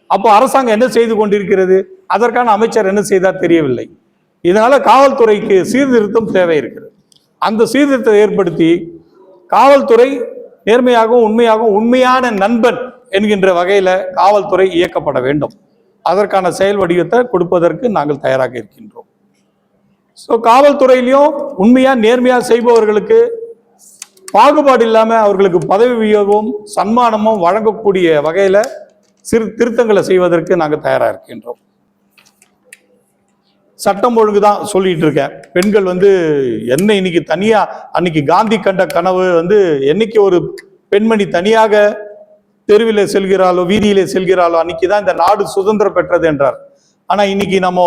அப்போ அரசாங்கம் என்ன செய்து கொண்டிருக்கிறது? அதற்கான அமைச்சர் என்ன செய்தார் தெரியவில்லை. இதனால காவல்துறைக்கு சீர்திருத்தம் தேவை இருக்கிறது. அந்த சீர்திருத்தத்தை ஏற்படுத்தி காவல்துறை நேர்மையாகவும் உண்மையாகவும் உண்மையான நண்பன் என்கின்ற வகையில காவல்துறை இயக்கப்பட வேண்டும். அதற்கான செயல் வடிவத்தை கொடுப்பதற்கு நாங்கள் தயாராக இருக்கின்றோம். ஸோ காவல்துறையிலையும் உண்மையா நேர்மையா செய்பவர்களுக்கு பாகுபாடு இல்லாம அவர்களுக்கு பதவி உயர்வும் சன்மானமும் வழங்கக்கூடிய வகையில திருத்தங்களை செய்வதற்கு நாங்கள் தயாராக இருக்கின்றோம். சட்டம் ஒழுங்கு தான் சொல்லிட்டு இருக்கேன். பெண்கள் என்ன இன்னைக்கு தனியா அன்னைக்கு காந்தி கண்ட கனவு என்னைக்கு ஒரு பெண்மணி தனியாக தெருவிலே செல்கிறாளோ வீதியிலே செல்கிறாளோ அன்னைக்கு தான் இந்த நாடு சுதந்திரம் பெற்றது என்றார். ஆனா இன்னைக்கு நம்ம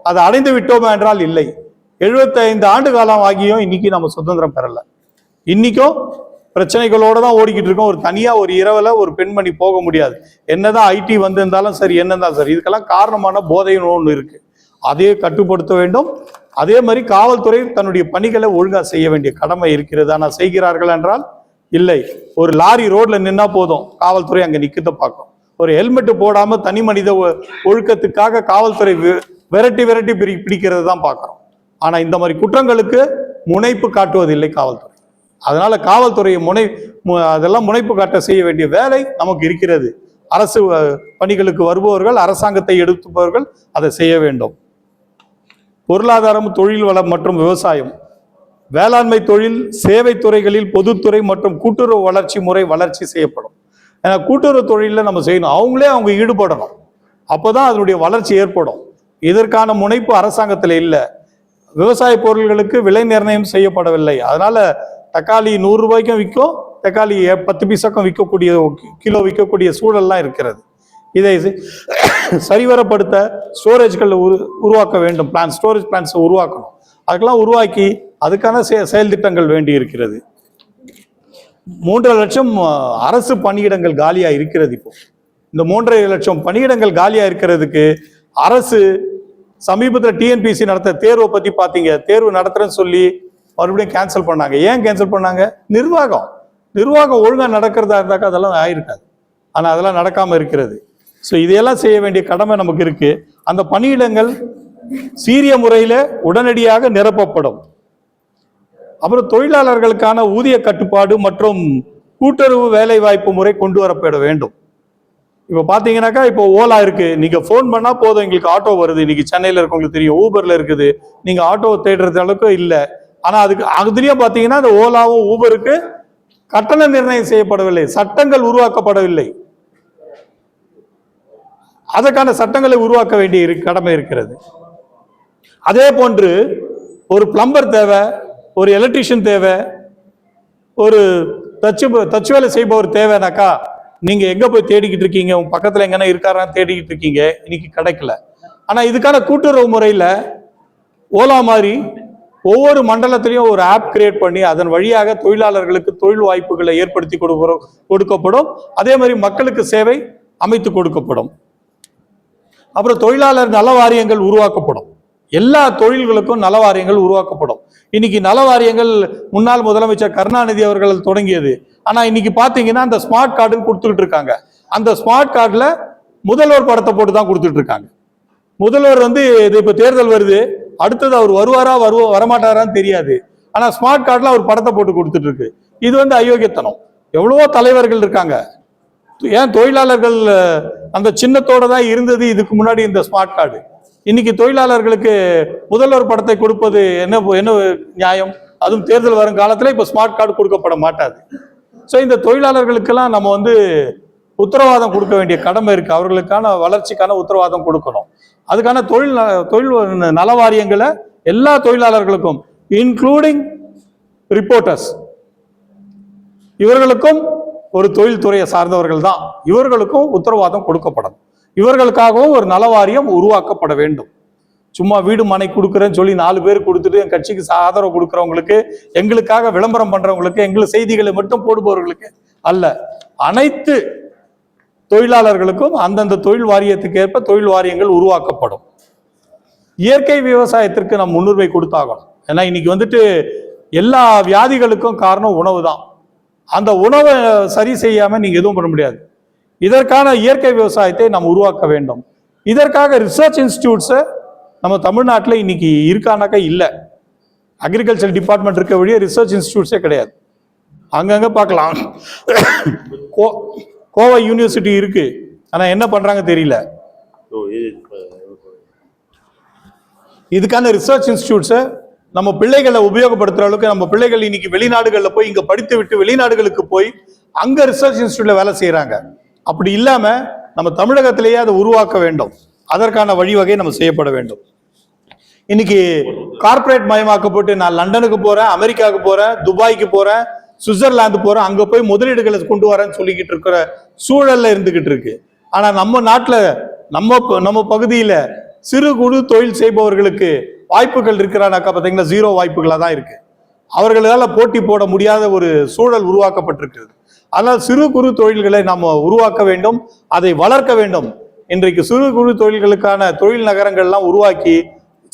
அதை அடைந்து விட்டோமா என்றால் இல்லை. 75 ஆண்டு காலம் ஆகியும் இன்னைக்கு நம்ம சுதந்திரம் பெறல. இன்னைக்கும் பிரச்சனைகளோட தான் ஓடிக்கிட்டு இருக்கோம். ஒரு தனியா ஒரு இரவுல ஒரு பெண்மணி போக முடியாது. என்னதான் ஐடி வந்திருந்தாலும் சரி, என்னதான் சரி, இதுக்கெல்லாம் காரணமான போதைன்னு ஒன்று இருக்கு. அதையே கட்டுப்படுத்த வேண்டும். அதே மாதிரி காவல்துறை தன்னுடைய பணிகளை ஒழுங்கா செய்ய வேண்டிய கடமை இருக்கிறது. ஆனால் செய்கிறார்கள் என்றால் இல்லை. ஒரு லாரி ரோட்ல நின்னா போதும், காவல்துறை அங்க நிக்கத்தை பார்க்கும். ஒரு ஹெல்மெட் போடாம தனி மனித ஒழுக்கத்துக்காக காவல்துறை விரட்டி பிடிக்கிறது தான் பார்க்கிறோம். ஆனா இந்த மாதிரி குற்றங்களுக்கு முனைப்பு காட்டுவதில்லை காவல்துறை. அதனால காவல்துறையை அதெல்லாம் முனைப்பு காட்ட செய்ய வேண்டிய வேலை நமக்கு இருக்கிறது. அரசு பணிகளுக்கு வருபவர்கள், அரசாங்கத்தை எடுத்துப்பவர்கள் அதை செய்ய வேண்டும். பொருளாதாரம், தொழில் வளம் மற்றும் விவசாயம், வேளாண்மை தொழில், சேவை துறைகளில் பொதுத்துறை மற்றும் கூட்டுறவு வளர்ச்சி முறை வளர்ச்சி செய்யப்படும். ஏன்னா கூட்டுறவு தொழிலில் நம்ம செய்யணும், அவங்க ஈடுபடணும். அப்போதான் அதனுடைய வளர்ச்சி ஏற்படும். இதற்கான முனைப்பு அரசாங்கத்தில் இல்லை. விவசாய பொருள்களுக்கு விலை நிர்ணயம் செய்யப்படவில்லை. அதனால தக்காளி 100 ரூபாய்க்கும் விற்கும், தக்காளி 10 பைசாக்கும் விற்கக்கூடிய கிலோ விற்கக்கூடிய சூழல்லாம் இருக்கிறது. இதை சரிவரப்படுத்த ஸ்டோரேஜ்கள் உருவாக்க வேண்டும். ஸ்டோரேஜ் பிளான்ஸ் உருவாக்கணும். அதுக்கெல்லாம் உருவாக்கி அதுக்கான செயல் திட்டங்கள் வேண்டி இருக்கிறது. 3.5 லட்சம் அரசு பணியிடங்கள் காலியா இருக்கிறது. இப்போ இந்த 3.5 லட்சம் பணியிடங்கள் காலியா இருக்கிறதுக்கு அரசு சமீபத்தில் டிஎன்பிசி நடத்த தேர்வை பத்தி பாத்தீங்க. தேர்வு நடத்துறேன்னு சொல்லி மறுபடியும் கேன்சல் பண்ணாங்க. ஏன் கேன்சல் பண்ணாங்க? நிர்வாகம் ஒழுங்கா நடக்கிறதா இருந்தாக்கா அதெல்லாம் ஆயிருக்காது. ஆனா அதெல்லாம் நடக்காம இருக்கிறது. ஸோ இதையெல்லாம் செய்ய வேண்டிய கடமை நமக்கு இருக்கு. அந்த பணியிடங்கள் சீரிய முறையில உடனடியாக நிரப்பப்படும். அப்புறம் தொழிலாளர்களுக்கான ஊதிய கட்டுப்பாடு மற்றும் கூட்டுறவு வேலை வாய்ப்பு முறை கொண்டு வரப்பட வேண்டும். இப்ப பாத்தீங்கன்னாக்கா இப்போ ஓலா இருக்கு, நீங்க போன் பண்ணா போதும் எங்களுக்கு ஆட்டோ வருது. இன்னைக்கு சென்னையில இருக்கவங்களுக்கு தெரியும், ஊபர்ல இருக்குது. நீங்க ஆட்டோ தேடுறது அளவுக்கு இல்லை. ஆனா அதுலயும் பாத்தீங்கன்னா இந்த ஓலாவும் ஊபருக்கு கட்டண நிர்ணயம் செய்யப்படவில்லை, சட்டங்கள் உருவாக்கப்படவில்லை. அதற்கான சட்டங்களை உருவாக்க வேண்டிய கடமை இருக்கிறது. அதே போன்று ஒரு பிளம்பர் தேவை, ஒரு எலக்ட்ரிஷியன் தேவை, ஒரு தச்சு வேலை செய்பவர் தேவைனாக்கா நீங்க எங்க போய் தேடிக்கிட்டு இருக்கீங்க? உங்க பக்கத்துல எங்கன்னா இருக்காரான்னு தேடிக்கிட்டு இருக்கீங்க, இன்னைக்கு கிடைக்கல. ஆனா இதுக்கான கூட்டுறவு முறையில ஓலா மாதிரி ஒவ்வொரு மண்டலத்திலையும் ஒரு ஆப் கிரியேட் பண்ணி அதன் வழியாக தொழிலாளர்களுக்கு தொழில் வாய்ப்புகளை ஏற்படுத்தி கொடுக்கப்படும். அதே மாதிரி மக்களுக்கு சேவை அமைத்து கொடுக்கப்படும். அப்புறம் தொழிலாளர் நல வாரியங்கள் உருவாக்கப்படும். எல்லா தொழில்களுக்கும் நல வாரியங்கள் உருவாக்கப்படும். இன்னைக்கு நல வாரியங்கள் முன்னாள் முதலமைச்சர் கருணாநிதி அவர்கள் தொடங்கியது. ஆனா இன்னைக்கு பாத்தீங்கன்னா அந்த ஸ்மார்ட் கார்டுன்னு கொடுத்துட்டு இருக்காங்க. அந்த ஸ்மார்ட் கார்டுல முதல்வர் படத்தை போட்டு தான் கொடுத்துட்டு இருக்காங்க. முதல்வர் இது இப்ப தேர்தல் வருது, அடுத்தது அவர் வருவாரா வரமாட்டாரான்னு தெரியாது. ஆனா ஸ்மார்ட் கார்டுல அவர் படத்தை போட்டு கொடுத்துட்டு இருக்கு. இது அயோக்கியத்தனம். எவ்வளவோ தலைவர்கள் இருக்காங்க. ஏன் தொழிலாளர்கள் அந்த சின்னத்தோட தான் இருந்தது இதுக்கு முன்னாடி இந்த ஸ்மார்ட் கார்டு. இன்னைக்கு தொழிலாளர்களுக்கு முதல்வர் படத்தை கொடுப்பது என்ன நியாயம்? அதுவும் தேர்தல் வரும் காலத்துல இப்ப ஸ்மார்ட் கார்டு கொடுக்கப்பட மாட்டாது. ஸோ இந்த தொழிலாளர்களுக்கெல்லாம் நம்ம உத்தரவாதம் கொடுக்க வேண்டிய கடமை இருக்கு. அவர்களுக்கான வளர்ச்சிக்கான உத்தரவாதம் கொடுக்கணும். அதுக்கான தொழில் நல வாரியங்களை எல்லா தொழிலாளர்களுக்கும் இன்க்ளூடிங் ரிப்போர்ட்டர்ஸ், இவர்களுக்கும் ஒரு தொழில்துறையை சார்ந்தவர்கள் தான், இவர்களுக்கும் உத்தரவாதம் கொடுக்கப்படும். இவர்களுக்காகவும் ஒரு நல வாரியம் உருவாக்கப்பட வேண்டும். சும்மா வீடு மனை கொடுக்குறேன்னு சொல்லி 4 பேர் கொடுத்துட்டு என் கட்சிக்கு ஆதரவு கொடுக்குறவங்களுக்கு, எங்களுக்காக விளம்பரம் பண்றவங்களுக்கு, எங்களுக்கு செய்திகளை மட்டும் போடுபவர்களுக்கு அல்ல, அனைத்து தொழிலாளர்களுக்கும் அந்தந்த தொழில் வாரியத்துக்கு ஏற்ப தொழில் வாரியங்கள் உருவாக்கப்படும். இயற்கை விவசாயத்திற்கு நாம் முன்னுரிமை கொடுத்தாகணும். ஏன்னா இன்னைக்கு எல்லா வியாதிகளுக்கும் காரணம் உணவு தான். அந்த உணவை சரி செய்யாம நீங்க எதுவும் பண்ண முடியாது. இதற்கான இயற்கை விவசாயத்தை நாம் உருவாக்க வேண்டும். இதற்காக ரிசர்ச் இன்ஸ்டிடியூட்ஸை நம்ம தமிழ்நாட்டில் இன்னைக்கு இருக்கானாக்கா இல்லை. அக்ரிகல்ச்சர் டிபார்ட்மெண்ட் இருக்க வழியே ரிசர்ச் இன்ஸ்டிடியூட்ஸே கிடையாது. அங்கங்கே பார்க்கலாம். கோவை யூனிவர்சிட்டி இருக்கு, ஆனால் என்ன பண்றாங்க தெரியல. இதுக்கான ரிசர்ச் இன்ஸ்டிடியூட்ஸை நம்ம பிள்ளைகளை உபயோகப்படுத்துற அளவுக்கு நம்ம பிள்ளைகள் இன்னைக்கு வெளிநாடுகளில் போய் இங்க படித்து விட்டு வெளிநாடுகளுக்கு போய் அங்க ரிசர்ச் இன்ஸ்டிடியூட்ல வேலை செய்யறாங்க. அப்படி இல்லாம நம்ம தமிழகத்திலேயே அதை உருவாக்க வேண்டும். அதற்கான வழிவகை நம்ம செய்யப்பட வேண்டும். இன்னைக்கு கார்பரேட் மயமாக்கப்பட்டு நான் லண்டனுக்கு போறேன், அமெரிக்காவுக்கு போறேன், துபாய்க்கு போறேன், சுவிட்சர்லாந்து போறேன், அங்க போய் முதலீடுகளை கொண்டு வரேன்னு சொல்லிக்கிட்டு இருக்கிற சூழல்ல இருந்துகிட்டு இருக்கு. ஆனா நம்ம நாட்டுல நம்ம பகுதியில சிறு குறு தொழில் செய்பவர்களுக்கு வாய்ப்புகள் இருக்கிறானாக்கா பார்த்தீங்கன்னா ஜீரோ வாய்ப்புகளாக தான் இருக்கு. அவர்களால் போட்டி போட முடியாத ஒரு சூழல் உருவாக்கப்பட்டிருக்கிறது. ஆனால் சிறு குறு தொழில்களை நாம் உருவாக்க வேண்டும், அதை வளர்க்க வேண்டும். இன்றைக்கு சிறு குறு தொழில்களுக்கான தொழில் நகரங்கள்லாம் உருவாக்கி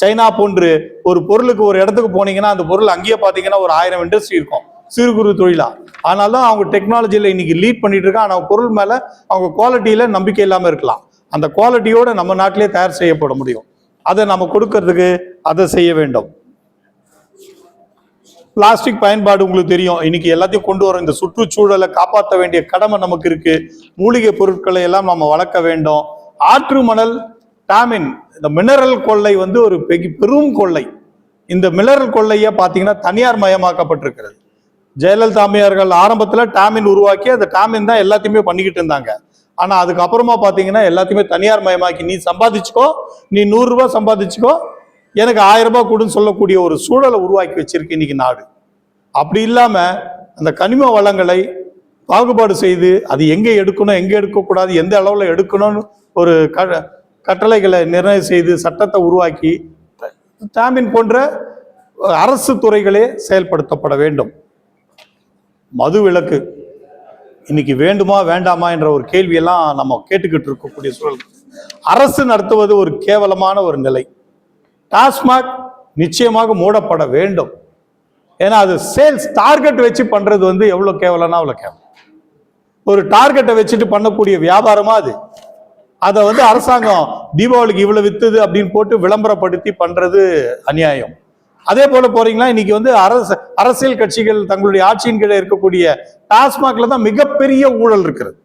சைனா போன்று ஒரு பொருளுக்கு ஒரு இடத்துக்கு போனீங்கன்னா அந்த பொருள் அங்கேயே பார்த்தீங்கன்னா ஒரு 1000 இண்டஸ்ட்ரி இருக்கும் சிறு குறு தொழிலா. ஆனாலும் அவங்க டெக்னாலஜியில் இன்னைக்கு லீட் பண்ணிட்டு இருக்காங்க. ஆனால் பொருள் மேலே அவங்க குவாலிட்டியில நம்பிக்கை இல்லாமல் இருக்கலாம். அந்த குவாலிட்டியோட நம்ம நாட்டிலே தயார் செய்யப்பட முடியும். அதை நம்ம கொடுக்கறதுக்கு அதை செய்ய வேண்டும். பிளாஸ்டிக் பயன்பாடு உங்களுக்கு தெரியும். இன்னைக்கு எல்லாத்தையும் கொண்டு வரோம். இந்த சுற்றுச்சூழலை காப்பாற்ற வேண்டிய கடமை நமக்கு இருக்கு. மூலிகை பொருட்களை எல்லாம் நம்ம வளர்க்க வேண்டும். ஆற்று மணல் டாமின், இந்த மினரல் கொள்ளை வந்து ஒரு பெரும் கொள்ளை. இந்த மினரல் கொள்ளைய பாத்தீங்கன்னா தனியார் மயமாக்கப்பட்டிருக்கிறது. ஜெயலலிதா அம்மையார்கள் ஆரம்பத்துல டாமின் உருவாக்கி அந்த டாமின் தான் எல்லாத்தையுமே பண்ணிக்கிட்டு இருந்தாங்க. ஆனா அதுக்கப்புறமா பாத்தீங்கன்னா எல்லாத்தையுமே தனியார் மயமாக்கி நீ சம்பாதிச்சுக்கோ, நீ 100 ரூபாய் சம்பாதிச்சுக்கோ, எனக்கு 1000 ரூபாய் கொடுன்னு சொல்லக்கூடிய ஒரு சூழலை உருவாக்கி வச்சிருக்கு இன்னைக்கு நாடு. அப்படி இல்லாம அந்த கனிம வளங்களை பாகுபாடு செய்து அது எங்க எடுக்கணும் எங்க எடுக்கக்கூடாது எந்த அளவுல எடுக்கணும்னு ஒரு கட்டளைகளை நிர்ணயம் செய்து சட்டத்தை உருவாக்கி டாமின் போன்ற அரசு துறைகளே செயல்படுத்தப்பட வேண்டும். மது விலக்கு இன்னைக்கு வேண்டுமா வேண்டாமா என்ற ஒரு கேள்வியெல்லாம் நம்ம கேட்டுக்கிட்டு இருக்கக்கூடிய சூழல். அரசு நடத்துவது ஒரு கேவலமான ஒரு நிலை. டாஸ்மாக் நிச்சயமாக மூடப்பட வேண்டும். ஏன்னா அது சேல்ஸ் டார்கெட் வச்சு பண்றது வந்து எவ்வளவு கேவலம்னா அவ்வளவு கேவலம். ஒரு டார்கெட்டை வச்சுட்டு பண்ணக்கூடிய வியாபாரமா அது. அதை வந்து அரசாங்கம் தீபாவளிக்கு இவ்வளவு வித்துது அப்படின்னு போட்டு விளம்பரப்படுத்தி பண்றது அநியாயம். அதே போல போறீங்களா, இன்னைக்கு வந்து அரசியல் கட்சிகள் தங்களுடைய ஆட்சியின் கீழே இருக்கக்கூடிய டாஸ்மாக்ல தான் மிகப்பெரிய ஊழல் இருக்கிறது.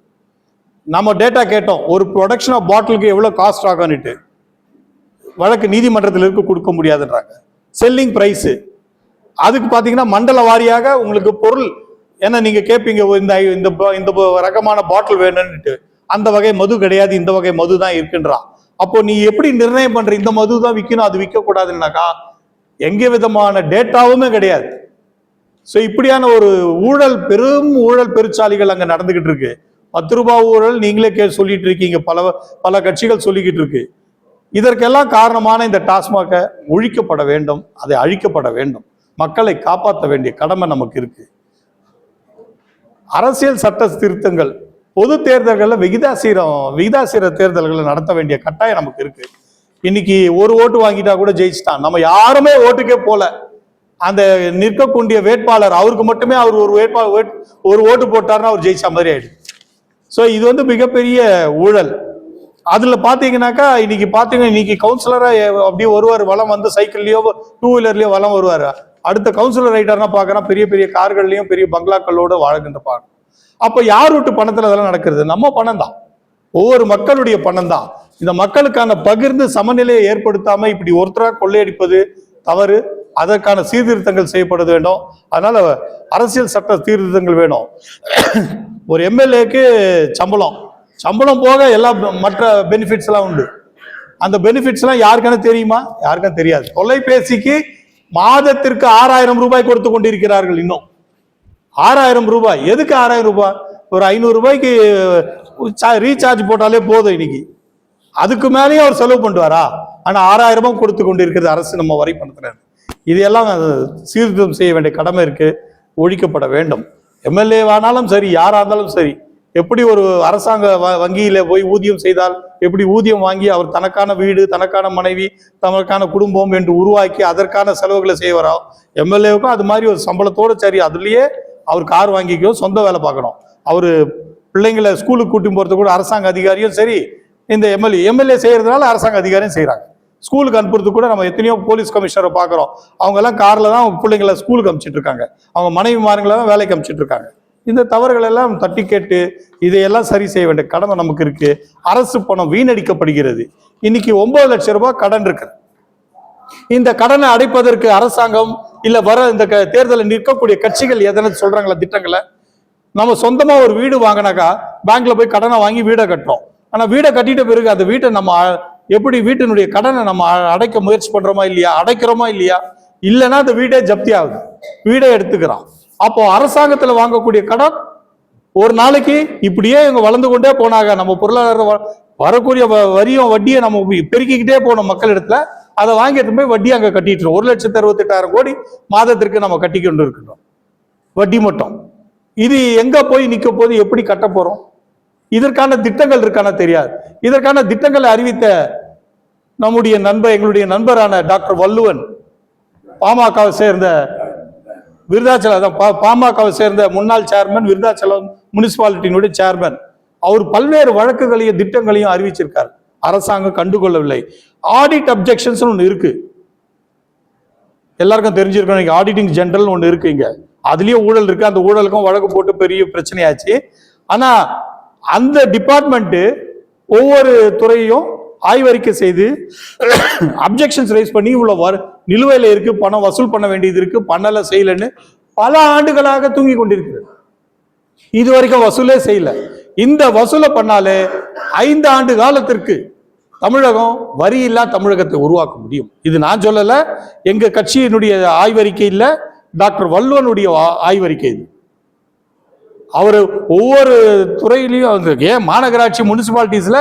நம்ம டேட்டா கேட்டோம், ஒரு ப்ரொடக்ஷன் ஆஃப் பாட்டிலுக்கு எவ்வளவு காஸ்ட் ஆகும்னுட்டு. வழக்கு நீதிமன்றத்தில் இருக்க கொடுக்க முடியாதுன்றாங்க. செல்லிங் பிரைஸ் அதுக்கு பாத்தீங்கன்னா மண்டல வாரியாக உங்களுக்கு பொருள், ஏன்னா நீங்க கேட்பீங்க இந்த ரகமான பாட்டில் வேணும்னுட்டு. அந்த வகை மது கிடையாது, இந்த வகை மது தான் இருக்குன்றான். அப்போ நீ எப்படி நிர்ணயம் பண்ற இந்த மது தான் விற்கணும் அது விற்க கூடாதுன்னாக்கா எங்க விதமான டேட்டாவுமே கிடையாது. ஸோ இப்படியான ஒரு ஊழல், பெரும் ஊழல் பெருச்சாலிகள் அங்க நடந்துகிட்டு இருக்கு. 10 ரூபாய் ஊழல் நீங்களே சொல்லிட்டு இருக்கீங்க, பல கட்சிகள் சொல்லிக்கிட்டு இருக்கு. இதற்கெல்லாம் காரணமான இந்த டாஸ்மாகை ஒழிக்கப்பட வேண்டும், அதை அழிக்கப்பட வேண்டும். மக்களை காப்பாற்ற வேண்டிய கடமை நமக்கு இருக்கு. அரசியல் சட்ட திருத்தங்கள், பொது தேர்தல்களில் விகிதாசிர தேர்தல்களை நடத்த வேண்டிய கட்டாயம் நமக்கு இருக்கு. இன்னைக்கு ஒரு ஓட்டு வாங்கிட்டா கூட ஜெயிச்சுட்டான். நம்ம யாருமே ஓட்டுக்கே போல. அந்த நிற்கக்கூடிய வேட்பாளர் அவருக்கு மட்டுமே அவர் ஒரு ஓட்டு போட்டாருன்னா அவர் ஜெயிச்ச மாதிரி ஆயிடுது. ஸோ இது வந்து மிகப்பெரிய ஊழல். அதுல பாத்தீங்கன்னாக்கா இன்னைக்கு கவுன்சிலரா அப்படியே வருவார், வளம் வந்து சைக்கிள்லயோ 2 வீலர்லயோ வளம் வருவார். அடுத்த கவுன்சிலர் ரைட்டர்னா பாக்குறோம் பெரிய பெரிய கார்கள்லயும் பெரிய பங்களாக்களோட வாழ்கின்ற பார்க்கணும். அப்ப யார் வீட்டு பணத்துல அதெல்லாம் நடக்கிறது? நம்ம பணம் தான், ஒவ்வொரு மக்களுடைய பணம் தான். இந்த மக்களுக்கான பகிர்ந்து சமநிலையை ஏற்படுத்தாம இப்படி ஒருத்தரா கொள்ளையடிப்பது தவறு. அதற்கான சீர்திருத்தங்கள் செய்யப்பட வேண்டும். அதனால அரசியல் சட்ட சீர்திருத்தங்கள் வேணும். ஒரு எம்எல்ஏக்கு சம்பளம் போக எல்லா மற்ற பெனிஃபிட்ஸ் எல்லாம் உண்டு. அந்த பெனிஃபிட்ஸ் எல்லாம் யாருக்கான தெரியுமா? யாருக்கும் தெரியாது. தொலைபேசிக்கு மாதத்திற்கு 6000 ரூபாய் கொடுத்து கொண்டிருக்கிறார்கள். இன்னும் 6000 ரூபாய். எதுக்கு 6000 ரூபாய்? ஒரு 500 ரூபாய்க்கு ரீசார்ஜ் போட்டாலே போதும் இன்னைக்கு. அதுக்கு மேலேயே அவர் செலவு பண்ணுவாரா? ஆனா 6000 ரூபாய் கொடுத்து கொண்டிருக்கிறது அரசு நம்ம வரி பணத்துல. இதெல்லாம் சீர்திருத்தம் செய்ய வேண்டிய கடமை இருக்கு, ஒழிக்கப்பட வேண்டும். எம்எல்ஏ ஆனாலும் சரி, யாரா இருந்தாலும் சரி, எப்படி ஒரு அரசாங்க வங்கியில போய் ஊதியம் செய்தால் எப்படி ஊதியம் வாங்கி அவர் தனக்கான வீடு, தனக்கான மனைவி, தனக்கான குடும்பம் என்று உருவாக்கி அதற்கான செலவுகளை செய்வாரோ, எம்எல்ஏவுக்கும் அது மாதிரி ஒரு சம்பளத்தோடு சரி, அதுலயே அவர் கார் வாங்கிக்கோ, சொந்த வேலை பார்க்கணும். அவரு பிள்ளைங்களை ஸ்கூலுக்கு கூட்டி போறது கூட அரசாங்க அதிகாரியும் சரி, இந்த எம்எல்ஏ செய்யறதுனால அரசாங்க அதிகாரியும் செய்யறாங்க. ஸ்கூலுக்கு அனுப்புறது கூட நம்ம எத்தனையோ போலீஸ் கமிஷனரை பார்க்குறோம். அவங்க எல்லாம் கார்ல தான் அவங்க பிள்ளைங்களை ஸ்கூலுக்கு அனுப்பிச்சிட்டு இருக்காங்க, அவங்க மனைவி மார்களை தான் வேலைக்கு அனுப்பிச்சிட்டு இருக்காங்க. இந்த தவறுகள் எல்லாம் தட்டி கேட்டு இதையெல்லாம் சரி செய்ய வேண்டிய கடமை நமக்கு இருக்கு. அரசு பணம் வீணடிக்கப்படுகிறது. இன்னைக்கு 9 லட்சம் ரூபாய் கடன் இருக்கு. இந்த கடனை அடைப்பதற்கு அரசாங்கம் இல்ல வர இந்த தேர்தலில் நிற்கக்கூடிய கட்சிகள் எதனா சொல்றாங்களா திட்டங்களை? நம்ம சொந்தமா ஒரு வீடு வாங்கினாக்கா பேங்க்ல போய் கடனை வாங்கி வீடை கட்டுறோம். ஆனா வீடை கட்டிட்ட பிறகு அந்த வீட்டை நம்ம எப்படி வீட்டினுடைய கடனை நம்ம அடைக்க முயற்சி பண்றோமா இல்லையா, அடைக்கிறோமா இல்லையா? இல்லைன்னா அந்த வீடே ஜப்தி ஆகுது, வீடே எடுத்துக்கிறான். அப்போ அரசாங்கத்துல வாங்கக்கூடிய கடன் ஒரு நாளைக்கு இப்படியே இவங்க வளர்ந்து கொண்டே போனாங்க. நம்ம பொருளாதார வரக்கூடிய வரியும் வட்டியை நம்ம பெருக்கிக்கிட்டே போனோம் மக்கள் இடத்துல. அதை வாங்கி எடுத்து போய் வட்டி அங்க கட்டிட்டு 1,68,000 கோடி மாதத்திற்கு நம்ம கட்டி கொண்டு இருக்கிறோம் வட்டி மட்டும். இது எங்க போய் நிக்க போது, எப்படி கட்ட போறோம்? இதற்கான திட்டங்கள் இருக்கான தெரியாது. இதற்கான திட்டங்களை அறிவித்த நம்முடைய எங்களுடைய நண்பரான டாக்டர் வள்ளுவன், பாமகவை சேர்ந்த விருதாச்சலம் பாமகவை சேர்ந்த முன்னாள் சேர்மன், விருதாச்சலம் முனிசிபாலிட்டியினுடைய சேர்மன், அவர் பல்வேறு வழக்குகளையும் திட்டங்களையும் அறிவிச்சிருக்கார். அரசாங்கம் கண்டுகொள்ளவில்லை. ஆடிட் அப்ஜெக்ஷன்ஸ் ஒன்று இருக்கு, எல்லாருக்கும் தெரிஞ்சிருக்கணும். ஆடிட்டிங் ஜெனரல் ஒன்று இருக்கு, இங்க அதுலயும் ஊழல் இருக்கு. அந்த ஊழலுக்கும் வழக்கு போட்டு பெரிய பிரச்சனையாச்சு. ஆனா அந்த டிபார்ட்மெண்ட் ஒவ்வொரு துறையும் ஆய்வறிக்கை செய்து அப்ஜெக்ஷன்ஸ் ரைஸ் பண்ணி இவ்வளவு நிலுவையில இருக்கு, பணம் வசூல் பண்ண வேண்டியது இருக்கு, பண்ணல செய்யலன்னு பல ஆண்டுகளாக தூங்கி கொண்டிருக்கிறது. இது வரைக்கும் வசூலே செய்யல. இந்த வசூலை பண்ணாலே 5 ஆண்டு காலத்திற்கு தமிழகம் வரி இல்லா தமிழகத்தை உருவாக்க முடியும். இது நான் சொல்லல, எங்க கட்சியினுடைய ஆய்வறிக்கை இல்ல, டாக்டர் வள்ளுவனுடைய ஆய்வறிக்கை இது. அவர் ஒவ்வொரு துறையிலையும் ஏன் மாநகராட்சி முனிசிபாலிட்டிஸ்ல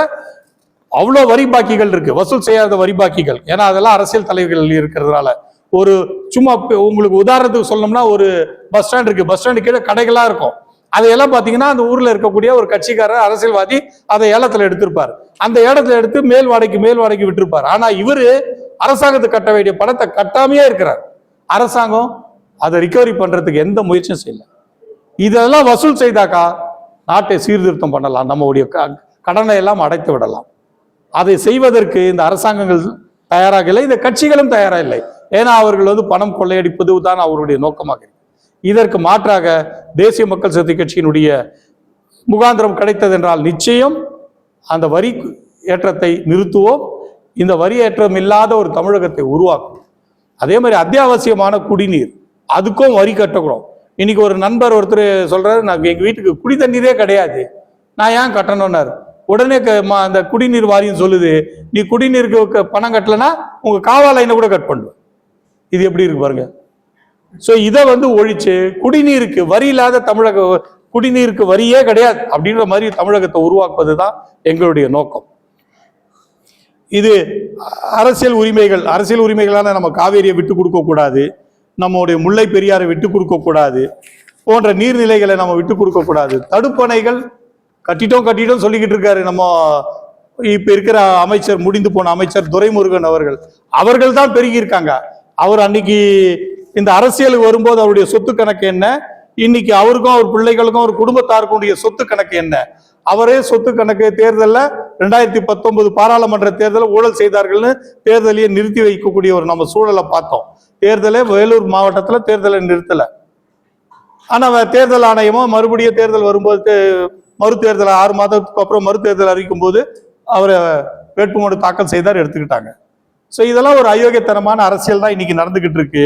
அவ்வளோ வரி பாக்கிகள் இருக்கு, வசூல் செய்யாத வரி பாக்கிகள். ஏன்னா அதெல்லாம் அரசியல் தலைவர்கள் இருக்கிறதுனால. ஒரு சும்மா உங்களுக்கு உதாரணத்துக்கு சொல்லணும்னா, ஒரு பஸ் ஸ்டாண்ட் இருக்கு, பஸ் ஸ்டாண்டு கீழே கடைகளா இருக்கும். அதையெல்லாம் பாத்தீங்கன்னா அந்த ஊர்ல இருக்கக்கூடிய ஒரு கட்சிக்காரர் அரசியல்வாதி அதை ஏலத்துல எடுத்திருப்பார். அந்த இடத்துல எடுத்து மேல் வாடகைக்கு விட்டுருப்பார். ஆனா இவரு அரசாங்கத்துக்கு கட்ட வேண்டிய பணத்தை கட்டாமையே இருக்கிறார். அரசாங்கம் அதை ரிகவரி பண்றதுக்கு எந்த முயற்சியும் செய்யல. இதெல்லாம் வசூல் செய்தாக்கா நாட்டை சீர்திருத்தம் பண்ணலாம், நம்முடைய கடனை எல்லாம் அடைத்து விடலாம். அதை செய்வதற்கு இந்த அரசாங்கங்கள் தயாராக இல்லை, இந்த கட்சிகளும் தயாராக இல்லை. ஏன்னா அவர்கள் பணம் கொள்ளையடிப்பது தான் அவருடைய நோக்கமாக இருக்கு. இதற்கு மாற்றாக தேசிய மக்கள் சக்தி கட்சியினுடைய முகாந்திரம் கிடைத்ததென்றால் நிச்சயம் அந்த வரி ஏற்றத்தை நிறுத்துவோம். இந்த வரி ஏற்றம் இல்லாத ஒரு தமிழகத்தை உருவாக்கும். அதே மாதிரி அத்தியாவசியமான குடிநீர், அதுக்கும் வரி கட்டக்கூடும். இன்னைக்கு ஒரு நண்பர் ஒருத்தர் சொல்றாரு, நான் எங்க வீட்டுக்கு குடி தண்ணீரே கிடையாது, நான் ஏன் கட்டணும்னாரு. உடனே அந்த குடிநீர் வாரியம் சொல்லுது, நீ குடிநீருக்கு பணம் கட்டலன்னா உங்க காவாலைனை கூட கட் பண்ணுவேன். இது எப்படி இருக்கு பாருங்க. சோ இதை ஒழிச்சு குடிநீருக்கு வரி இல்லாத குடிநீருக்கு வரியே கிடையாது அப்படின்ற மாதிரி தமிழகத்தை உருவாக்குவதுதான் எங்களுடைய நோக்கம். இது அரசியல் உரிமைகளான நம்ம காவேரியை விட்டு கொடுக்க கூடாது, நம்முடைய முல்லை பெரியாரை விட்டு கொடுக்க கூடாது, போன்ற நீர்நிலைகளை நம்ம விட்டு கொடுக்க கூடாது. தடுப்பணைகள் கட்டிட்டோம் சொல்லிக்கிட்டு இருக்காரு நம்ம இப்ப இருக்கிற அமைச்சர், முடிந்து போன அமைச்சர் துரைமுருகன் அவர்கள் தான் பெருகி இருக்காங்க. அவர் அன்னைக்கு இந்த அரசியலுக்கு வரும்போது அவருடைய சொத்து கணக்கு என்ன, இன்னைக்கு அவருக்கும் அவர் பிள்ளைகளுக்கும் அவர் குடும்பத்தாருக்குடைய சொத்து கணக்கு என்ன? அவரே சொத்து கணக்கு தேர்தலில் 2019 பாராளுமன்ற தேர்தலில் ஊழல் செய்தார்கள்னு தேர்தலையே நிறுத்தி வைக்கக்கூடிய ஒரு நம்ம சூழலை பார்த்தோம். தேர்தலே வேலூர் மாவட்டத்தில் தேர்தலை நிறுத்தல. ஆனா தேர்தல் ஆணையமோ மறுபடியும் தேர்தல் வரும்போது மறு தேர்தல் 6 மாதத்துக்கு அப்புறம் மறு தேர்தல் அறிவிக்கும் போது அவரை வேட்புமனு தாக்கல் செய்தார், எடுத்துக்கிட்டாங்க. ஸோ இதெல்லாம் ஒரு அயோக்கியத்தனமான அரசியல் தான் இன்னைக்கு நடந்துகிட்டு இருக்கு.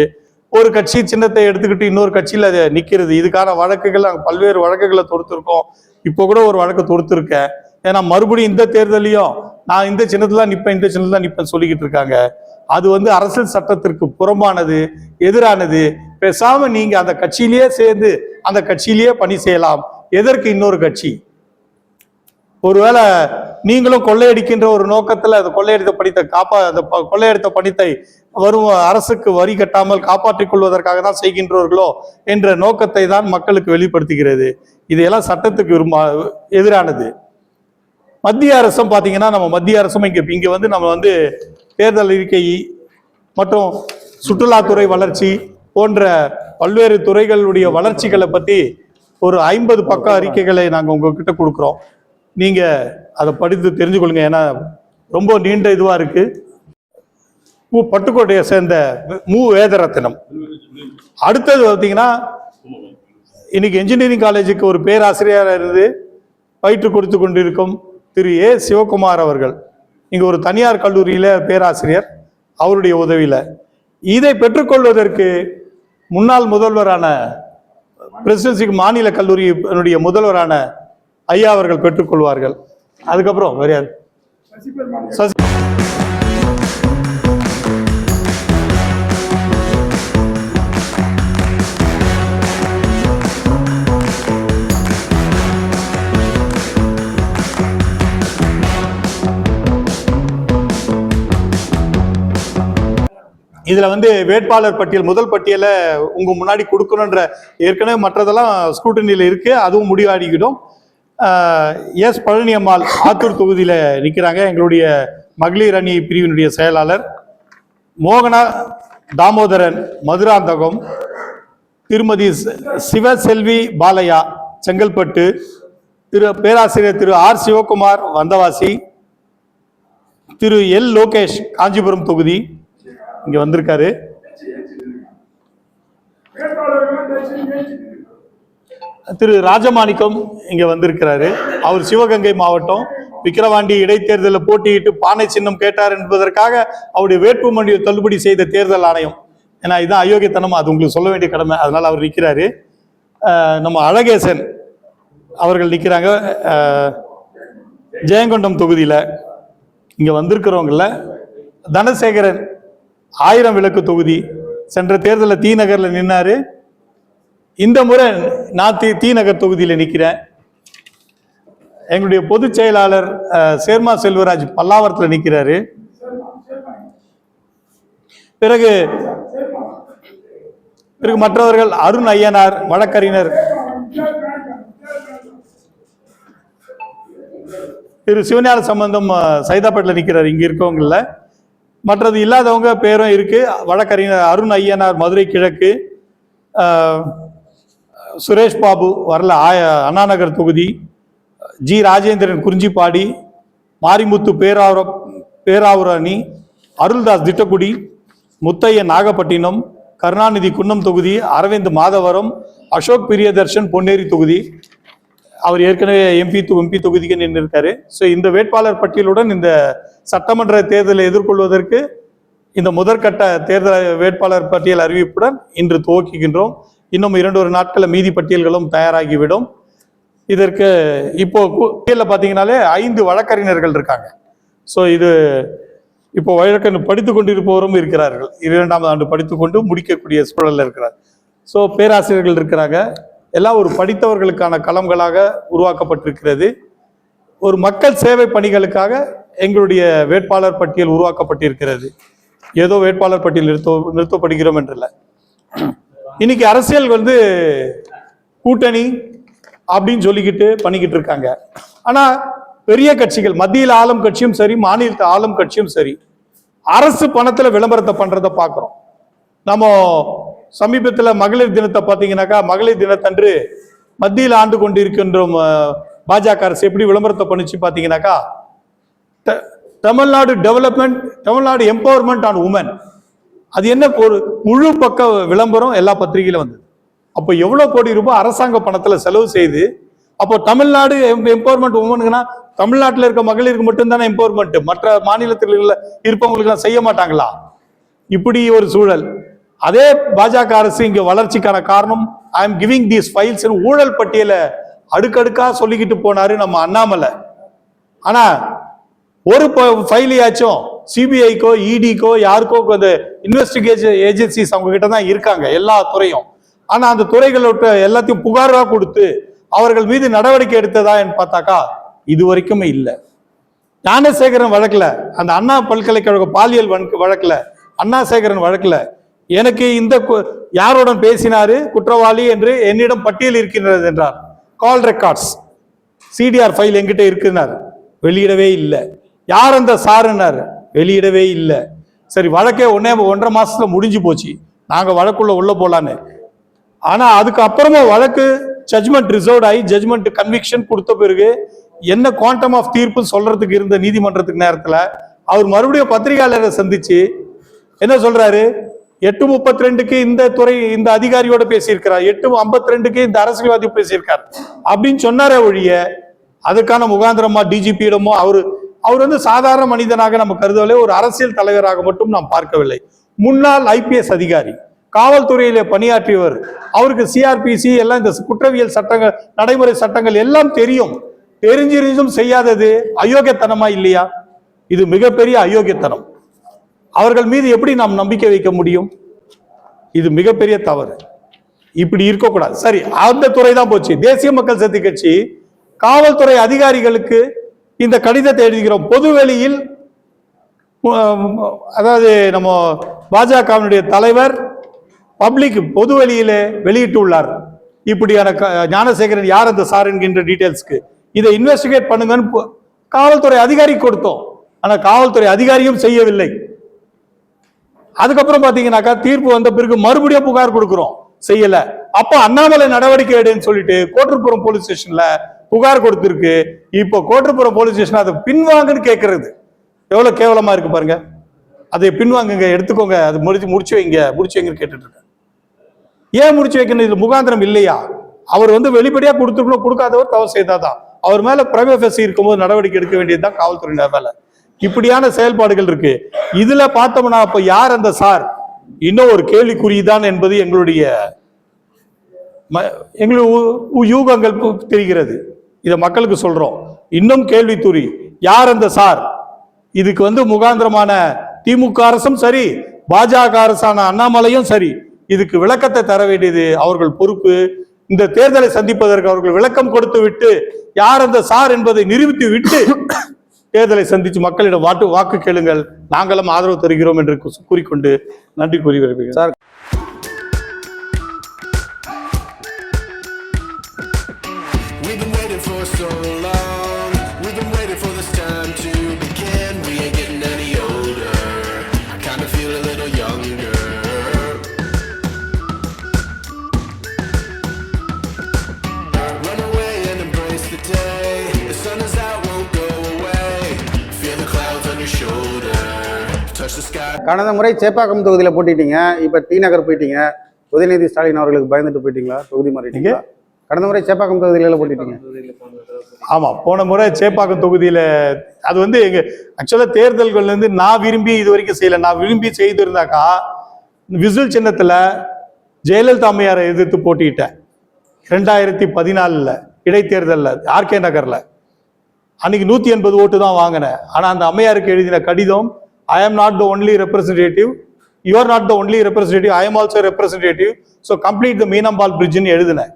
ஒரு கட்சி சின்னத்தை எடுத்துக்கிட்டு இன்னொரு கட்சியில நிக்கிறது. இதுக்கான வழக்குகள் நாங்கள் பல்வேறு வழக்குகளை தொடுத்திருக்கோம். இப்போ கூட ஒரு வழக்கு தொடுத்திருக்கேன். ஏன்னா மறுபடியும் இந்த தேர்தலையும் நான் இந்த சின்னத்துல நிப்பேன் சொல்லிக்கிட்டு இருக்காங்க. அது அரசியல் சட்டத்திற்கு புறம்பானது, எதிரானது. பேசாம நீங்க அந்த கட்சியிலேயே சேர்ந்து அந்த கட்சியிலேயே பணி செய்யலாம். எதற்கு இன்னொரு கட்சி? ஒருவேளை நீங்களும் கொள்ளையடிக்கின்ற ஒரு நோக்கத்துல அந்த கொள்ளையடித்த பணத்தை வரும் அரசுக்கு வரி கட்டாமல் காப்பாற்றிக் கொள்வதற்காக தான் செய்கின்றவர்களோ என்ற நோக்கத்தை தான் மக்களுக்கு வெளிப்படுத்துகிறது. இதையெல்லாம் சட்டத்துக்கு எதிரானது. மத்திய அரசும் பாத்தீங்கன்னா, நம்ம மத்திய அரசும் இங்க நம்ம தேர்தல் அறிக்கை மற்றும் சுற்றுலாத்துறை வளர்ச்சி போன்ற பல்வேறு துறைகளுடைய வளர்ச்சிகளை பத்தி ஒரு 50 பக்க அறிக்கைகளை நாங்கள் உங்ககிட்ட கொடுக்குறோம். நீங்கள் அதை படித்து தெரிஞ்சு கொள்ளுங்க. ஏன்னா ரொம்ப நீண்ட இதுவாக இருக்கு. பட்டுக்கோட்டையை சேர்ந்த மு வேதரத்தினம். அடுத்தது பார்த்தீங்கன்னா இன்னைக்கு இன்ஜினியரிங் காலேஜுக்கு ஒரு பேராசிரியராக இருந்து பயிற்று கொடுத்து கொண்டிருக்கும் திரு ஏ சிவகுமார் அவர்கள் இங்கே ஒரு தனியார் கல்லூரியில் பேராசிரியர், அவருடைய உதவியில். இதை பெற்றுக்கொள்வதற்கு முன்னாள் முதல்வரான பிரசிடென்சி மாநில கல்லூரியினுடைய முதல்வரான ஐயா அவர்கள் பெற்றுக்கொள்வார்கள். அதுக்கப்புறம் வேற யார்? இதுல வந்து வேட்பாளர் பட்டியல் முதல் பட்டியலை உங்க முன்னாடி கொடுக்கணுன்ற ஏற்கனவே மற்றதெல்லாம் ஸ்கூட்டனியில் இருக்கு, அதுவும் முடிவாடிக்கிடும். எஸ் பழனியம்மாள் ஆத்தூர் தொகுதியில நிற்கிறாங்க, எங்களுடைய மகளிர் அணி பிரிவினுடைய செயலாளர். மோகனா தாமோதரன் மதுராந்தகம். திருமதி சிவசெல்வி பாலையா செங்கல்பட்டு. பேராசிரியர் திரு ஆர் சிவகுமார் வந்தவாசி. திரு எல் லோகேஷ் காஞ்சிபுரம் தொகுதி இங்க வந்திருக்காரு. திரு ராஜமாணிக்கம் இங்க வந்திருக்கிறாரு. அவர் சிவகங்கை மாவட்டம் விக்கிரவாண்டி இடைத்தேர்தலில் போட்டியிட்டு பானை சின்னம் கேட்டார் என்பதற்காக அவருடைய வேட்புமனுவை தள்ளுபடி செய்த தேர்தல் ஆணையம். ஏன்னா இதுதான் அயோக்கியத்தனம், அது உங்களுக்கு சொல்ல வேண்டிய கடமை, அதனால அவர் நிற்கிறாரு. நம்ம அழகேசன் அவர்கள் நிற்கிறாங்க ஜெயங்கொண்டம் தொகுதியில. இங்க வந்திருக்கிறவங்கள தனசேகரன் 1000 விளக்கு தொகுதி, சென்ற தேர்தலில் தி நகர்ல நின்னாரு. இந்த முறை நான் தி நகர் தொகுதியில நிற்கிறேன். எங்களுடைய பொதுச் செயலாளர் சேர்மா செல்வராஜ் பல்லாவரத்தில் நிற்கிறாரு. பிறகு மற்றவர்கள் அருண் ஐயனார் வழக்கறிஞர், திரு சிவஞான சம்பந்தம் சைதாப்பேட்டில் நிற்கிறார். இங்க இருக்கவங்கள மற்றது இல்லாதவங்க பேரும் இருக்கு. வழக்கறிஞர் அருண் ஐயனார் மதுரை கிழக்கு. சுரேஷ் பாபு வரல அண்ணாநகர் தொகுதி. ஜி ராஜேந்திரன் குறிஞ்சிப்பாடி. மாரிமுத்து பேராவூரணி. அருள்தாஸ் திட்டக்குடி. முத்தையன் நாகப்பட்டினம். கருணாநிதி குன்னம் தொகுதி. அரவிந்த் மாதவரம். அசோக் பிரியதர்ஷன் பொன்னேரி தொகுதி. அவர் ஏற்கனவே எம்பி தொகுதிக்கு நின்று இருக்காரு. ஸோ இந்த வேட்பாளர் பட்டியலுடன் இந்த சட்டமன்ற தேர்தலை எதிர்கொள்வதற்கு இந்த முதற்கட்ட தேர்தல் வேட்பாளர் பட்டியல் அறிவிப்புடன் இன்று துவக்குகின்றோம். இன்னும் 2 நாட்களில் மீதி பட்டியல்களும் தயாராகிவிடும். இதற்கு இப்போ பார்த்தீங்கன்னாலே 5 வழக்கறிஞர்கள் இருக்காங்க. ஸோ இது இப்போ வழக்கறிஞர் படித்து கொண்டிருப்பவரும் இருக்கிறார்கள். 2ஆம் ஆண்டு படித்துக்கொண்டு முடிக்கக்கூடிய சூழலில் இருக்கிறார். ஸோ பேராசிரியர்கள் இருக்கிறாங்க. எல்லாம் ஒரு படித்தவர்களுக்கான களங்களாக உருவாக்கப்பட்டிருக்கிறது. ஒரு மக்கள் சேவை பணிகளுக்காக எங்களுடைய வேட்பாளர் பட்டியல் உருவாக்கப்பட்டிருக்கிறது. ஏதோ வேட்பாளர் பட்டியல் நிறுத்தப்படுகிறோம் என்றில்ல. இன்னைக்கு அரசியல் வந்து கூட்டணி அப்படின்னு சொல்லிக்கிட்டு பண்ணிக்கிட்டு இருக்காங்க. ஆனா பெரிய கட்சிகள், மத்தியில் ஆளும் கட்சியும் சரி, மாநிலத்தை ஆளும் கட்சியும் சரி, அரசு பணத்துல விளம்பரத்தை பண்றதை பார்க்கிறோம். நம்ம சமீபத்தில் மகளிர் தினத்தை பார்த்தீங்கன்னாக்கா, மகளிர் தினத்தன்று மத்தியில் ஆண்டு கொண்டிருக்கின்ற பாஜக அரசு எப்படி விளம்பரத்தை பண்ணிச்சு பார்த்தீங்கன்னாக்கா, Tamil Nadu development, Tamil Nadu empowerment on women. அது என்ன ஒரு முழு பக்க விளம்பரம் எல்லா பத்திரிகையில வந்தது. அப்போ எவ்வளவு கோடி ரூபாய் அரசாங்க பணத்துல செலவு செய்து, அப்போ தமிழ்நாடு எம்பவர்மெண்ட் உமனுக்குன்னா தமிழ்நாட்டில் இருக்க மகளிருக்கு மட்டும்தானே எம்பவர்மெண்ட், மற்ற மாநிலத்தில் இருப்பவங்களுக்கு செய்ய மாட்டாங்களா? இப்படி ஒரு சூழல். அதே பாஜக அரசு இங்க வளர்ச்சிக்கான காரணம் I am giving these files ஊழல் பட்டியலை அடுக்கடுக்கா சொல்லிக்கிட்டு போனாரு நம்ம அண்ணாமலை. ஆனா ஒரு ஃபைலையாச்சும் சிபிஐக்கோ இடிக்கோ யாருக்கோ அந்த இன்வெஸ்டிகேஷன் ஏஜென்சிஸ் அவங்க கிட்ட தான் இருக்காங்க எல்லா துறையும். ஆனா அந்த துறைகளோட எல்லாத்தையும் புகாரா கொடுத்து அவர்கள் மீது நடவடிக்கை எடுத்ததா பார்த்தாக்கா இது வரைக்குமே இல்லை. ஞானசேகரன் வழக்குல, அந்த அண்ணா பல்கலைக்கழக பாலியல் வழக்குல, அண்ணாசேகரன் வழக்குல எனக்கு இந்த யாருடன் பேசினாரு குற்றவாளி என்று என்னிடம் பட்டியல் இருக்கின்றது என்றார். கால் ரெக்கார்ட்ஸ் சிடிஆர் ஃபைல் என்கிட்ட இருக்குனார், வெளியிடவே இல்லை. யார் அந்த சாருன்னார், வெளியிடவே இல்லை. சரி, வழக்கே 1.5 மாசத்துல முடிஞ்சு போச்சு, நாங்க வழக்குள்ள உள்ள போலான்னு. ஆனா அதுக்கு அப்புறமா வழக்கு ஜட்மெண்ட் ரிசர்வ் ஆகி ஜட்மெண்ட் கன்விக்ஷன் கொடுத்த பிறகு என்ன குவாண்டம் ஆஃப் தீர்ப்பு சொல்றதுக்கு இருந்த நீதிமன்றத்துக்கு நேரத்துல அவர் மறுபடியும் பத்திரிகையாளரை சந்திச்சு என்ன சொல்றாரு, 8:32க்கு இந்த துறை இந்த அதிகாரியோட பேசியிருக்கிறார், 8:52க்கு இந்த அரசியல்வாதி பேசியிருக்கார் அப்படின்னு சொன்னாரே ஒழிய அதுக்கான முகாந்திரமா டிஜிபியிடமோ அவர் வந்து சாதாரண மனிதனாக நம்ம கருதவில்லை, ஒரு அரசியல் தலைவராக மட்டும் நாம் பார்க்கவில்லை. முன்னாள் ஐபிஎஸ் அதிகாரி, காவல்துறையிலே பணியாற்றியவர், அவருக்கு சிஆர்பிசி எல்லாம் இந்த குற்றவியல் சட்டங்கள் நடைமுறை சட்டங்கள் எல்லாம் தெரியும். தெரிஞ்சிருந்தும் செய்யாதது அயோக்கியத்தனமா இல்லையா? இது மிகப்பெரிய அயோக்கியத்தனம். அவர்கள் மீது எப்படி நாம் நம்பிக்கை வைக்க முடியும்? இது மிகப்பெரிய தவறு. இப்படி இருக்கக்கூடாது. சரி, அந்த துறை தான் போச்சு. தேசிய மக்கள் சக்தி கட்சி காவல்துறை அதிகாரிகளுக்கு இந்த கடிதத்தை எழுதுகிறோம். பொதுவெளியில், அதாவது நம்ம பாஜகவினுடைய தலைவர் பப்ளிக் பொதுவெளியிலே வெளியிட்டுள்ளார். இப்படியான ஞானசேகரன் யார் அந்த சார் என்கின்ற டீடைல்ஸ்க்கு இதை இன்வெஸ்டிகேட் பண்ணுங்கன்னு காவல்துறை அதிகாரி கொடுத்தோம். ஆனா காவல்துறை அதிகாரியும் செய்யவில்லை. அதுக்கப்புறம் பாத்தீங்கன்னாக்கா தீர்ப்பு வந்த பிறகு மறுபடியும் புகார் கொடுக்கிறோம், செய்யல. அப்ப அண்ணாமலை நடவடிக்கை எடுன்னு சொல்லிட்டு கோட்டூர்புரம் போலீஸ் ஸ்டேஷன்ல புகார் கொடுத்திருக்கு. இப்போ கோட்டூர்புரம் போலீஸ் ஸ்டேஷன் அதை பின்வாங்கன்னு கேட்கறது எவ்வளவு கேவலமா இருக்கு பாருங்க. அதை பின்வாங்குங்க, எடுத்துக்கோங்க, அது முடிச்சு வைங்கன்னு கேட்டுட்டு இருக்க. ஏன் முடிச்சு வைக்கணும்? இது முகாந்திரம் இல்லையா? அவர் வந்து வெளிப்படையா கொடுத்துக்கணும், கொடுக்காதவர் தவறு செய்தாதான் அவர் மேல பிரைவேட் ஃபேஸ் இருக்கும்போது நடவடிக்கை எடுக்க வேண்டியதுதான் காவல்துறையினர் மேல. இப்படியான செயல்பாடுகள் இருக்கு. இதுல பார்த்தோம்னா அப்ப யார் அந்த சார்? இன்னும் ஒரு கேள்விக்குறிதான் என்பது எங்களுடைய யூகங்கள் தெரிகிறது. இதை மக்களுக்கு சொல்றோம். இன்னும் கேள்விக்குறி, யார் அந்த சார்? இதுக்கு வந்து முகாந்திரமான திமுக அரசும் சரி, பாஜக அரசான அண்ணாமலையும் சரி, இதுக்கு விளக்கத்தை தர வேண்டியது அவர்கள் பொறுப்பு. இந்த தேர்தலை சந்திப்பதற்கு அவர்கள் விளக்கம் கொடுத்து விட்டு யார் அந்த சார் என்பதை நிரூபித்து விட்டு தேர்தலை சந்தித்து மக்களிடம் வாக்கு கேளுங்கள், நாங்களும் ஆதரவு தருகிறோம் என்று கூறிக்கொண்டு நன்றி கூறி வருகிறேன் சார். கடந்த முறை சேப்பாக்கம் தொகுதியில் போட்டிட்டீங்க, இப்ப டி நகர் போயிட்டீங்க. உதயநிதி ஸ்டாலின் அவர்களுக்கு பயந்துட்டு போயிட்டீங்களா? தொகுதி மாறிட்டீங்க? கடந்த முறை சேப்பாக்கம் தொகுதியில போட்டிட்டீங்க. ஆமா, போன முறை சேப்பாக்கம் தொகுதியில அது வந்து எங்க ஆக்சுவலா தேர்தல்கள் வந்து நான் விரும்பி இது வரைக்கும் செய்யல. நான் விரும்பி செய்து இருந்தாக்கா விசில் சின்னத்துல ஜெயலலிதா அம்மையாரை எதிர்த்து போட்டிட்டேன் 2014 இடைத்தேர்தலில் ஆர்கே நகர்ல. அன்னைக்கு 180 ஓட்டு தான் வாங்கினேன். ஆனா அந்த அம்மையாருக்கு எழுதின கடிதம், I am not the only representative, you are not the only representative, I am also a representative, so complete the மீனம்பால் பிரிட்ஜ்னு எழுதினேன்.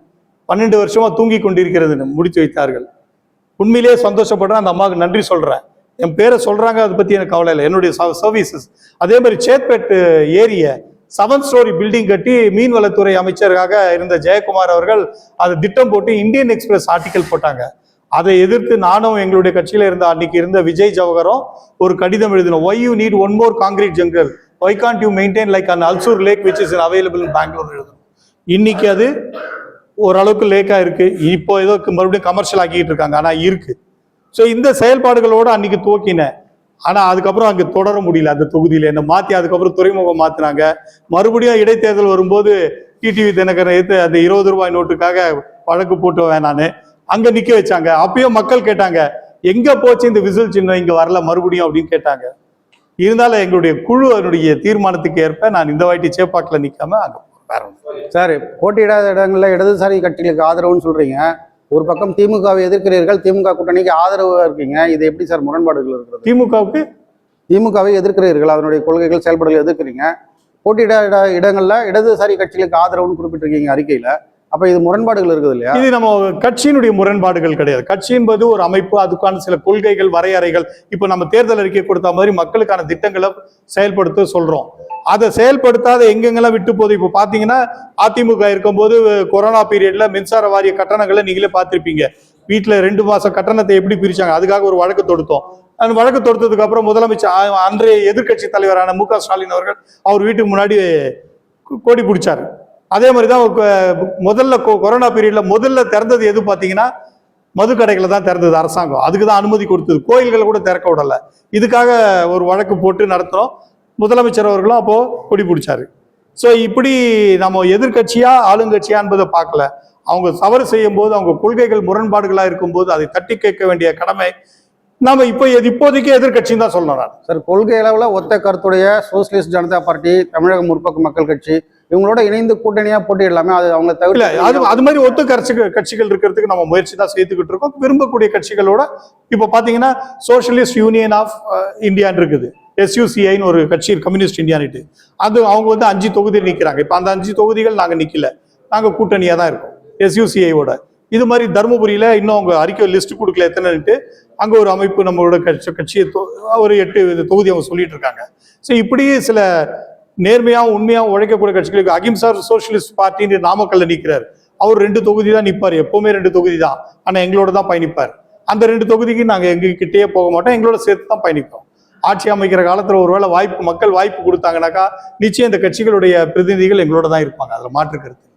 12 வருஷமா தூங்கி கொண்டிருக்கிறது முடித்து வைத்தார்கள். உண்மையிலேயே சந்தோஷப்படுறேன், அந்த அம்மாவுக்கு நன்றி சொல்றேன். என் பேரை சொல்றாங்க, அதை பத்தி எனக்கு கவலை இல்லை. என்னுடைய சர்வீசஸ். அதே மாதிரி சேத்பேட் ஏரிய 7 ஸ்டோரி பில்டிங் கட்டி மீன்வளத்துறை அமைச்சராக இருந்த ஜெயக்குமார் அவர்கள் அதை திட்டம் போட்டு இந்தியன் எக்ஸ்பிரஸ் ஆர்டிக்கல் போட்டாங்க. அதை எதிர்த்து நானும் எங்களுடைய கட்சியில இருந்த அன்னைக்கு இருந்த விஜய் ஜவஹரும் ஒரு கடிதம் எழுதினோம். Why you need one more concrete jungle? Why can't you maintain like an Alsur lake which is available in Bangalore? எழுதணும். இன்னைக்கு அது ஓரளவுக்கு லேக்கா இருக்கு. இப்போ ஏதோ மறுபடியும் கமர்ஷியல் ஆக்கிட்டு இருக்காங்க, ஆனா இருக்கு. ஸோ இந்த செயல்பாடுகளோடு அன்னைக்கு துவக்கினேன். ஆனா அதுக்கப்புறம் அங்கே தொடர முடியல. அந்த தொகுதியில என்ன மாத்தி அதுக்கப்புறம் துறைமுகம் மாத்தினாங்க. மறுபடியும் இடைத்தேர்தல் வரும்போது டிடிவி தினகரன் எடுத்து அந்த 20 ரூபாய் நோட்டுக்காக வழக்கு போட்டு வேணான்னு அங்க நிக்க வச்சாங்க. அப்பயும் மக்கள் கேட்டாங்க, எங்க போச்சு இந்த விசில் சின்னம், இங்க வரல மறுபடியும் அப்படின்னு கேட்டாங்க. இருந்தாலும் எங்களுடைய குழு அதனுடைய தீர்மானத்துக்கு ஏற்ப நான் இந்த வாட்டி சேப்பாக்கில் நிக்காம அங்க சார், போட்டியிடாத இடங்கள்ல இடதுசாரி கட்சிகளுக்கு ஆதரவுன்னு சொல்றீங்க. ஒரு பக்கம் திமுகவை எதிர்க்கிறீர்கள், திமுக கூட்டணிக்கு ஆதரவு இருக்கீங்க. இது எப்படி சார் முரண்பாடுகள் இருக்கிறது? திமுகவை எதிர்க்கிறீர்கள், அதனுடைய கொள்கைகள் செயல்பாடுகள் எதிர்க்கிறீங்க. போட்டியிடாத இடங்கள்ல இடதுசாரி கட்சிகளுக்கு ஆதரவுன்னு குறிப்பிட்டிருக்கீங்க அறிக்கையில. அப்ப இது முரண்பாடுகள் இருக்குது இல்லையா? இது நம்ம கட்சியினுடைய முரண்பாடுகள் கிடையாது. கட்சி என்பது ஒரு அமைப்பு, அதுக்கான சில கொள்கைகள் வரையறைகள். இப்ப நம்ம தேர்தல் அறிக்கை கொடுத்த மாதிரி மக்களுக்கான திட்டங்களை செயல்படுத்த சொல்றோம். அதை செயல்படுத்தாத எங்கெங்கெல்லாம் விட்டு போகுது. இப்போ பாத்தீங்கன்னா அதிமுக இருக்கும்போது கொரோனா பீரியட்ல மின்சார வாரிய கட்டணங்களை நீங்களே பார்த்திருப்பீங்க. வீட்டுல 2 மாசம் கட்டணத்தை எப்படி பிரிச்சாங்க, அதுக்காக ஒரு வழக்கு தொடுத்தோம். அந்த வழக்கு தொடுத்ததுக்கு அப்புறம் முதலமைச்சர் அன்றைய எதிர்கட்சி தலைவரான மு க ஸ்டாலின் அவர்கள் அவர் வீட்டுக்கு முன்னாடி கொடி பிடிச்சாரு. அதே மாதிரி தான் முதல்ல கொரோனா பீரியட்ல முதல்ல திறந்தது எது பார்த்தீங்கன்னா மது கடைகளை தான் திறந்தது அரசாங்கம். அதுக்கு தான் அனுமதி கொடுத்தது. கோயில்களை கூட திறக்க விடல. இதுக்காக ஒரு வழக்கு போட்டு நடத்தினோம். முதலமைச்சர் அவர்களும் அப்போ கொடி பிடிச்சாரு. ஸோ இப்படி நம்ம எதிர்கட்சியா ஆளுங்கட்சியா என்பதை பார்க்கல. அவங்க தவறு செய்யும் போது, அவங்க கொள்கைகள் முரண்பாடுகளா இருக்கும்போது அதை தட்டி கேட்க வேண்டிய கடமை நாம இப்போதைக்கு எதிர்கட்சின்னு தான் சொல்லணும். நான் சார், கொள்கை அளவுல ஒத்த கருத்துடைய சோசியலிஸ்ட் ஜனதா பார்ட்டி, தமிழக முற்போக்கு மக்கள் கட்சி இவங்களோட இணைந்து கூட்டணியா போட்டியிடலாமே, அது அவங்க இல்ல, தவிர அது மாதிரி ஒத்த கட்சிகள் இருக்கிறதுக்கு நம்ம முயற்சி தான் செய்துக்கிட்டு இருக்கோம். விரும்பக்கூடிய கட்சிகளோட இப்ப பாத்தீங்கன்னா சோசியலிஸ்ட் யூனியன் ஆஃப் இந்தியான்னு இருக்குது, SUCIன்னு ஒரு கட்சி, கம்யூனிஸ்ட் இந்தியானிட்டு. அது அவங்க வந்து 5 தொகுதி நிற்கிறாங்க. இப்ப அந்த 5 தொகுதிகள் நாங்க நிக்கல, நாங்க கூட்டணியா தான் இருக்கோம் SUCIயோட. இது மாதிரி தருமபுரியில இன்னும் அவங்க அறிக்கை லிஸ்ட் கொடுக்கல எத்தனைன்ட்டு. அங்க ஒரு அமைப்பு நம்மளோட கட்சியை ஒரு 8 தொகுதி அவங்க சொல்லிட்டு இருக்காங்க. ஸோ இப்படி சில நேர்மையாகவும் உண்மையாகவும் உழைக்கக்கூடிய கட்சிகளுக்கு அகிம்சா சோசியலிஸ்ட் பார்ட்டின்னு நாமக்கல்ல நிற்கிறார். அவர் 2 தொகுதி தான் நிற்பார், எப்பவுமே 2 தொகுதி தான். ஆனா எங்களோட தான் பயணிப்பார். அந்த 2 தொகுதிக்கு நாங்க எங்ககிட்டயே போக மாட்டோம், எங்களோட சேர்த்து தான் பயணிப்போம். ஆட்சி அமைக்கிற காலத்துல ஒருவேளை மக்கள் வாய்ப்பு கொடுத்தாங்கன்னாக்கா நிச்சயம் இந்த கட்சிகளுடைய பிரதிநிதிகள் எங்களோட தான் இருப்பாங்க. அதுல மாற்று கருத்து.